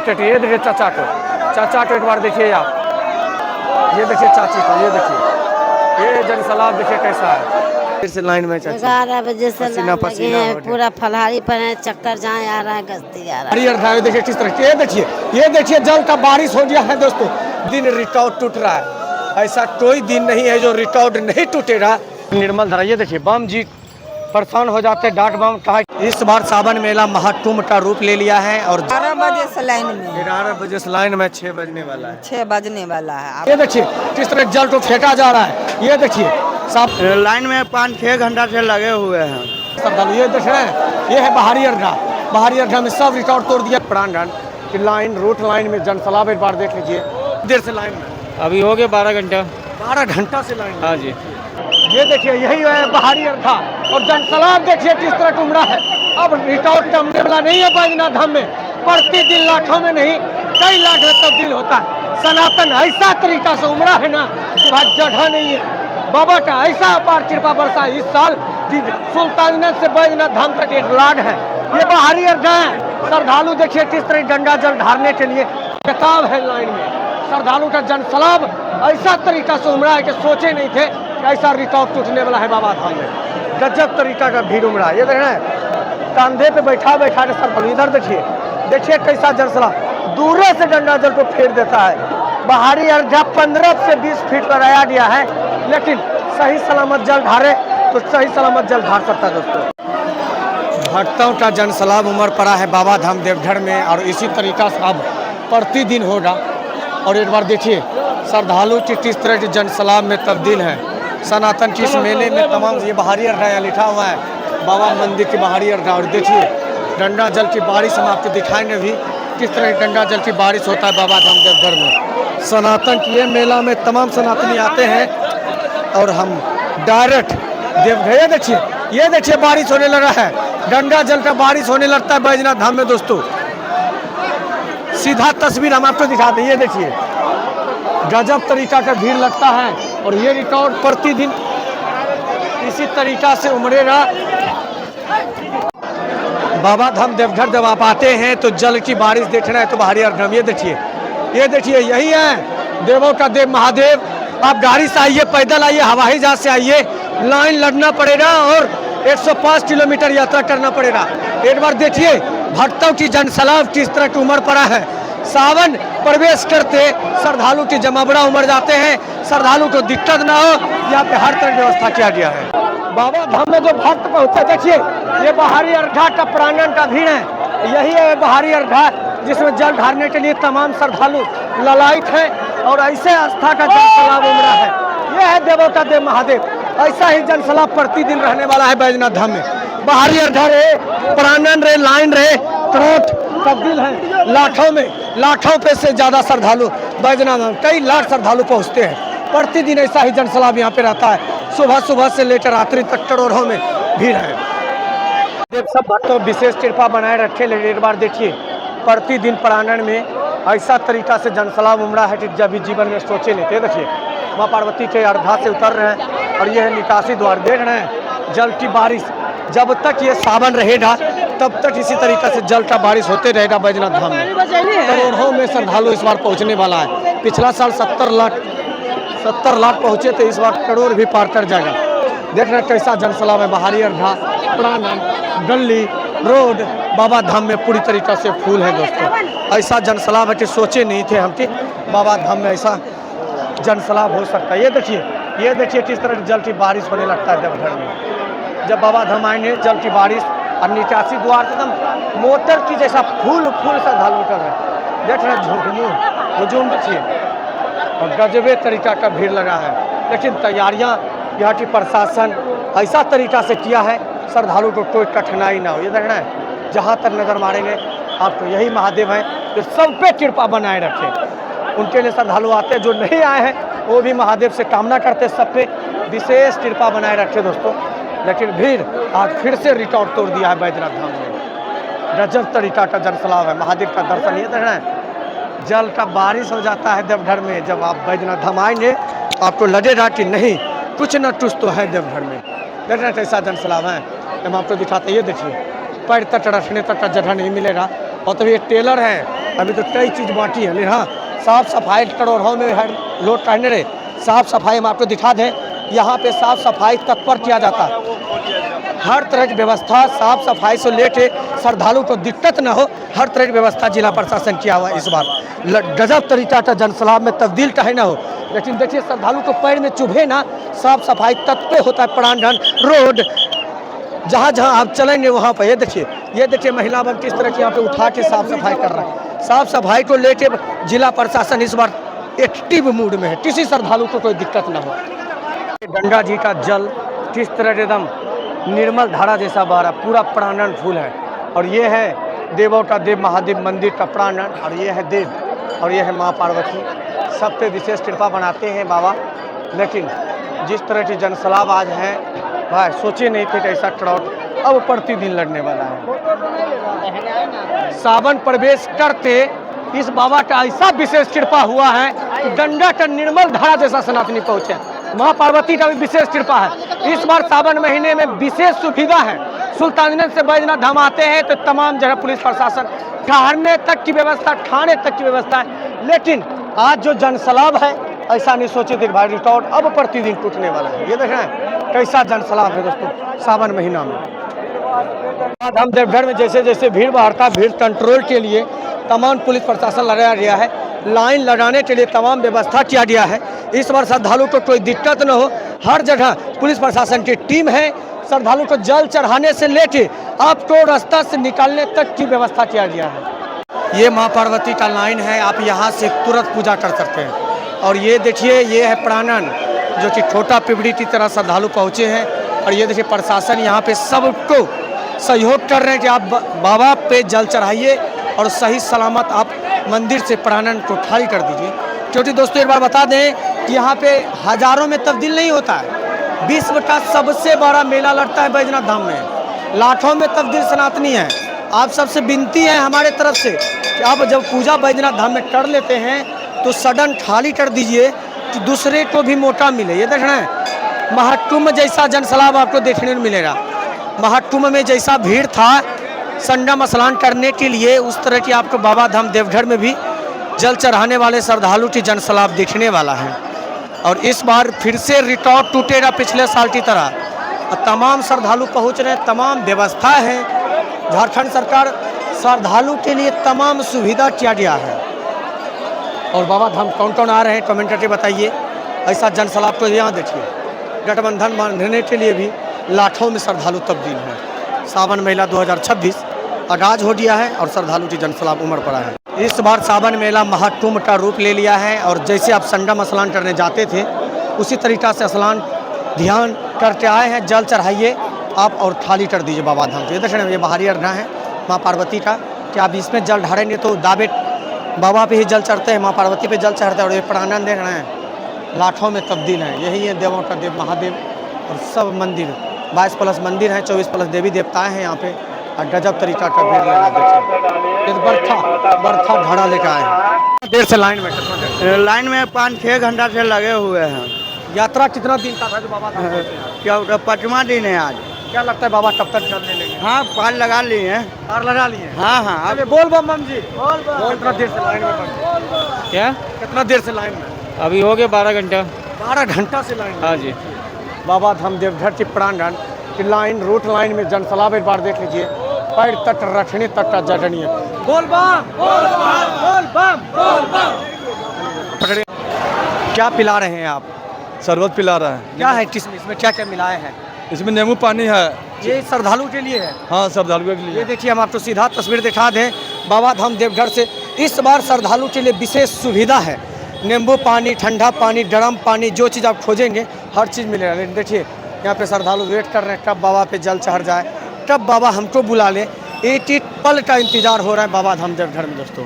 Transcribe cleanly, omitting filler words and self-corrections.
ये देखिए चाचा को एक बार देखिए आप, ये देखिए चाची को, ये देखिए ये जनसलाब देखिए कैसा है। फिर से लाइन में चाची 11 बजे से पसीना लाइन पसीना लगे हो हैं, गया। पूरा फलहारी पर है, चक्कर जहाँ आ रहा है गश्ती आ रहा है। हरियर धावे देखिए किस तरह, ये देखिए जल का बारिश हो गया है दोस्तों। दिन रिकॉर्ड टूट रहा है, ऐसा कोई दिन नहीं है जो रिकॉर्ड नहीं टूटेगा। निर्मल धारा, ये देखिए बम जी परेशान हो जाते, डाक बम कहा। इस बार सावन मेला महाकुंभ का रूप ले लिया है और 11 बजे से लाइन में 11 बजे से लाइन में 6 बजने वाला है। 6 बजने वाला है। ये देखिए किस तरह जल को फेंका जा रहा है, ये देखिए सब लाइन में 5-6 घंटा से लगे हुए हैं श्रद्धालु। ये देख रहे हैं, ये है बाहरी अर्घा में सब रिकॉर्ड तोड़ दिया। प्रांगण की लाइन, रूट लाइन में जनसलाब एक बार देख लीजिए, देर से लाइन में अभी हो गए 12 घंटा से लाइन में। हाँ जी। ये देखिए यही है बाहरी अर्घा और जनसलाब देखिए किस तरह उमड़ा है। अब रिकॉर्ड जमने वाला नहीं है बैजनाथ धाम में, प्रतिदिन लाखों में नहीं कई लाख में तब्दील होता है। सनातन ऐसा तरीका से उमड़ा है ना कि भाई जगह नहीं है। बाबा का ऐसा अपार कृपा बरसा इस साल सुल्तानगंज से बैजनाथ धाम तक एक लाग है। ये बाहरी अर्घा है। श्रद्धालु देखिए किस तरह गंगा जल ढारने के लिए कतार है लाइन में। श्रद्धालु का जनसलाब ऐसा तरीका से उमड़ा है कि सोचे नहीं थे कि ऐसा रिकॉर्ड टूटने वाला है बाबा धाम में। गजब तरीका का भीड़ उमड़ा है। ये देख रहे हैं कंधे पे बैठा के श्रद्धालु, इधर देखिए कैसा जनसलाब दूर से गंगा जल को फेर देता है। बाहरी अर्घा 15 से 20 फीट लगाया गया है, लेकिन सही सलामत जल ढारे तो सही सलामत जल ढार सकता है दोस्तों। भक्तों का जनसलाब उमड़ पड़ा है बाबा धाम देवघर में और इसी तरीका से अब प्रतिदिन होगा। और एक बार देखिए श्रद्धालु की किस तरह की जनसलाब में तब्दील है। सनातन की इस मेले में तमाम ये बाहरी अर्घा यहाँ लिखा हुआ है बाबा मंदिर की बाहरी अर्घा। और देखिए गंगा जल की बारिश हम आपको दिखाएंगे भी किस तरह गंगा जल की बारिश होता है बाबा धाम देवघर में। सनातन की ये मेला में तमाम सनातनी आते हैं और हम डायरेक्ट देवघर। ये देखिए बारिश होने लगा है, गंगा जल का बारिश होने लगता है बैजनाथ धाम में दोस्तों। सीधा तस्वीर हम आपको दिखाते हैं, ये देखिए गजब तरीका का भीड़ लगता है और ये रिकॉर्ड प्रतिदिन इसी तरीका से उमड़ेगा। बाबा धाम देवघर जब आप आते हैं तो जल की बारिश देखना है तो बाहरी अर्घा। ये देखिए यही है देवों का देव महादेव। आप गाड़ी से आइए, पैदल आइए, हवाई जहाज से आइए, लाइन लगना पड़ेगा और 105 किलोमीटर यात्रा करना पड़ेगा। एक बार देखिए भक्तों की जनसलाब किस तरह की उमड़ पड़ा है। सावन प्रवेश करते श्रद्धालु की जमावड़ा उमड़ जाते हैं, श्रद्धालु को दिक्कत ना हो यहाँ पे हर तरह की व्यवस्था किया गया है। बाबा धाम में जो भक्त पहुँचे देखिए ये बाहरी अर्घा का प्रांगण का भीड़ है। यही है बाहरी अर्घा जिसमें जल ढारने के लिए तमाम श्रद्धालु ललायित है और ऐसे आस्था का जनसलाब उमड़ा है। यह है देवों का देव महादेव। ऐसा ही जनसलाब प्रतिदिन रहने वाला है बैजनाथ धाम में। बाहरी अर्घा रहे, प्रांगण रहे, लाइन रहे, तुरंत तब्दील है। लाखों पे से ज्यादा श्रद्धालु बैजनाथ धाम, कई लाख श्रद्धालु पहुँचते हैं प्रतिदिन। ऐसा ही जनसलाब यहाँ पे रहता है। सुबह से लेकर रात्रि तक करोड़ों में भीड़ है। सब भक्तों विशेष कृपा बनाए रखे। लेकिन एक बार देखिए प्रतिदिन प्रांगण में ऐसा तरीका से जनसलाब उमड़ा है कि जब भी जीवन में सोचे नहीं थे। देखिए माँ पार्वती के अर्घा से उतर रहे हैं और यह निकासी द्वार देख रहे हैं। जल की बारिश जब तक ये सावन रहेगा तब तक इसी तरीका से जल का बारिश होते रहेगा बैजनाथ धाम में। करोड़ों में श्रद्धालु इस बार पहुँचने वाला है। पिछला साल 70 लाख पहुँचे थे, इस बार करोड़ भी पार कर जाएगा। देख रहे हैं कैसा जनसलाब है। बाहरी अर्घा, प्रांगण, गली, रोड बाबा धाम में पूरी तरीका से फूल है दोस्तों। ऐसा जनसलाब है कि सोचे नहीं थे हम कि बाबा धाम में ऐसा जनसलाब हो सकता है। ये देखिए किस तरह जल की बारिश होने लगता है देवघर में। जब बाबा धाम आएंगे जल की बारिश और निकासी द्वार एकदम मोटर की जैसा फूल श्रद्धालु कर रहे हैं। देख रहे हैं हुजूम देखिए और गजबे तरीका का भीड़ लगा है। लेकिन तैयारियाँ यहाँ की प्रशासन ऐसा तरीका से किया है श्रद्धालु को कोई कठिनाई ना हो। ये देखना है जहाँ तक नज़र मारेंगे आपको यही महादेव हैं जो सब पे कृपा बनाए रखें। उनके लिए श्रद्धालु आते हैं, जो नहीं आए हैं वो भी महादेव से कामना करते सब पे विशेष कृपा बनाए रखे दोस्तों। लेकिन भीड़ आज फिर से रिकॉर्ड तोड़ दिया है बैजनाथ धाम में। गजब तरीका का जनसलाब है। महादेव का दर्शन ये देखना है, जल का बारिश हो जाता है देवघर में। जब आप बैजनाथ धाम आएंगे तो आपको लगेगा कि नहीं कुछ न कुछ तो है देवघर में। देखना कैसा जनसलाब है। हम आपको दिखाते, ये देखिए पैर तक रखने तक का जगह नहीं मिलेगा। और तभी ये टेलर है, अभी तो कई चीज़ बाकी है। लेकिन हाँ, साफ सफाई करोड़ों में हर लोग कहने रहे, साफ सफाई हम आपको दिखा दें, यहाँ पे साफ सफाई तत्पर किया जाता है। हर तरह की व्यवस्था साफ सफाई से लेके श्रद्धालु को दिक्कत न हो, हर तरह की व्यवस्था जिला प्रशासन किया हुआ है। इस बार गजब तरीका का जनसलाब में तब्दील कहीं ना हो, लेकिन देखिए श्रद्धालु को पैर में चुभे ना, साफ सफाई तत्पर होता है। प्रांगण रोड जहाँ जहाँ आप चलेंगे वहाँ पर ये देखिए महिला वर्ग किस तरह की यहाँ पे उठा के साफ सफाई कर रहा है। साफ सफाई को लेके जिला प्रशासन इस बार एक्टिव मूड में है, किसी श्रद्धालु को कोई दिक्कत ना हो। गंगा जी का जल किस तरह एकदम निर्मल धारा जैसा बह रहा, पूरा प्रांगण फूल है। और ये है देवों का देव महादेव मंदिर का प्रांगण, और ये है देव और ये है माँ पार्वती। सब पे विशेष कृपा बनाते हैं बाबा, लेकिन जिस तरह की जनसलाब आज है भाई, सोचे नहीं थे कि ऐसा क्राउड अब प्रतिदिन लड़ने वाला है। सावन प्रवेश करते इस बाबा का ऐसा विशेष कृपा हुआ है कि गंगा का निर्मल धारा जैसा सनातनी पहुँचे। माँ पार्वती का भी विशेष कृपा है। इस बार सावन महीने में विशेष सुविधा है। सुल्तानगंज से बैजनाथ धाम आते हैं तो तमाम जगह पुलिस प्रशासन, ठहरने तक की व्यवस्था, खाने तक की व्यवस्था है। लेकिन आज जो जनसलाब है, ऐसा नहीं सोचे थे भाई रिकॉर्ड अब प्रतिदिन टूटने वाला है। ये देख रहे हैं कैसा जनसलाब है दोस्तों सावन महीना में। हम देवघर में जैसे जैसे भीड़ बढ़ता, भीड़ कंट्रोल के लिए तमाम पुलिस प्रशासन लगाया गया है। लाइन लगाने के लिए तमाम व्यवस्था किया गया है। इस बार श्रद्धालु को कोई दिक्कत न हो, हर जगह पुलिस प्रशासन की टीम है। श्रद्धालु को जल चढ़ाने से लेके आपको रास्ता से निकालने तक की व्यवस्था किया गया है। ये माँ पार्वती का लाइन है, आप यहाँ से तुरंत पूजा कर सकते हैं। और ये देखिए ये है प्रांगण जो कि छोटा पिपड़ी की तरह श्रद्धालु पहुँचे हैं। और ये देखिए प्रशासन यहाँ पे सबको सहयोग कर रहे हैं कि आप बाबा पे जल चढ़ाइए और सही सलामत आप मंदिर से प्रांगण को खाली कर दीजिए। क्योंकि दोस्तों एक बार बता दें कि यहाँ पे हजारों में तब्दील नहीं होता है। विश्व का सबसे बड़ा मेला लगता है बैजनाथ धाम में, लाखों में तब्दील सनातनी है। आप सबसे विनती है हमारे तरफ से कि आप जब पूजा बैजनाथ धाम में कर लेते हैं तो सडन खाली कर दीजिए कि दूसरे को भी मौका मिले। ये देखना है महाकुंभ जैसा जनसलाब आपको देखने को मिलेगा। महाकुंभ में जैसा भीड़ था संगम स्नान करने के लिए, उस तरह की आपको बाबा धाम देवघर में भी जल चढ़ाने वाले श्रद्धालु की जनसलाब दिखने वाला है। और इस बार फिर से रिकॉर्ड टूटेगा पिछले साल की तरह। और तमाम श्रद्धालु पहुंच रहे हैं, तमाम व्यवस्था है। झारखंड सरकार श्रद्धालु के लिए तमाम सुविधा किया गया है। और बाबा धाम कौन कौन आ रहे हैं कमेंट करके बताइए। ऐसा जनसलाब को यहाँ देखिए, गठबंधन बांधने के लिए भी लाखों में श्रद्धालु तब्दील है। सावन मेला 2026 आगाज हो गया है और श्रद्धालु की जनसलाब उमड़ पड़ा है। इस बार सावन मेला महाकुंभ का रूप ले लिया है। और जैसे आप संगम स्नान करने जाते थे उसी तरीक़ा से स्नान ध्यान करके आए हैं। जल चढ़ाइए आप और खाली कर दीजिए बाबा धाम। तो ये देख रहे हैं ये बाहरी अर्घा है माँ पार्वती का, कि आप इसमें जल ढारेंगे तो दावे बाबा पे ही जल चढ़ते हैं, माँ पार्वती पे जल चढ़ते हैं। और ये प्रांगण देख रहे हैं लाखों में तब्दील है। यही है देवों का देव महादेव। और सब मंदिर 22+ मंदिर हैं, 24+ देवी देवताएं हैं यहाँ पे। और गजब तरीका का भीड़ लगा देखिए। बरथा घड़ा लेकर आए हैं। देर से लाइन में लाइन में 5-6 घंटा से लगे हुए हैं। यात्रा कितना दिन का था जो बाबा धाम? क्या 5वां दिन है आज। क्या लगता है बाबा कब तक चलने लेंगे? हाँ, पार लगा लिए हैं। पार लगा लिए? हाँ हाँ। अरे बोल बम जी, कितना देर से लाइन में? क्या कितना देर से लाइन में? अभी हो गए 12 घंटा। 12 घंटा से लाइन? हाँ जी। बाबा धाम देवघर की प्रांगण की लाइन, रूट लाइन में जनसलाब एक बार देख लीजिए। पैर तक रखने तक का जगनीय। बोल बम, बोल बम, बोल बम, बोल बम। क्या पिला रहे हैं आप? शरबत पिला रहा है। क्या है किसमें, इसमें क्या क्या मिलाए हैं? इसमें नींबू पानी है। ये श्रद्धालु के लिए है? हाँ, श्रद्धालुओं के लिए। ये देखिए हम आपको सीधा तस्वीर दिखा दें बाबा धाम देवघर से। इस बार श्रद्धालु के लिए विशेष सुविधा है। नींबू पानी, ठंडा पानी, गर्म पानी, जो चीज़ आप खोजेंगे हर चीज़ मिलेगा। लेकिन देखिए यहाँ पे श्रद्धालु वेट कर रहे हैं कब बाबा पे जल चढ़ जाए, कब बाबा हमको बुला ले। एक एक पल का इंतजार हो रहा है बाबा धाम देवघर में दोस्तों।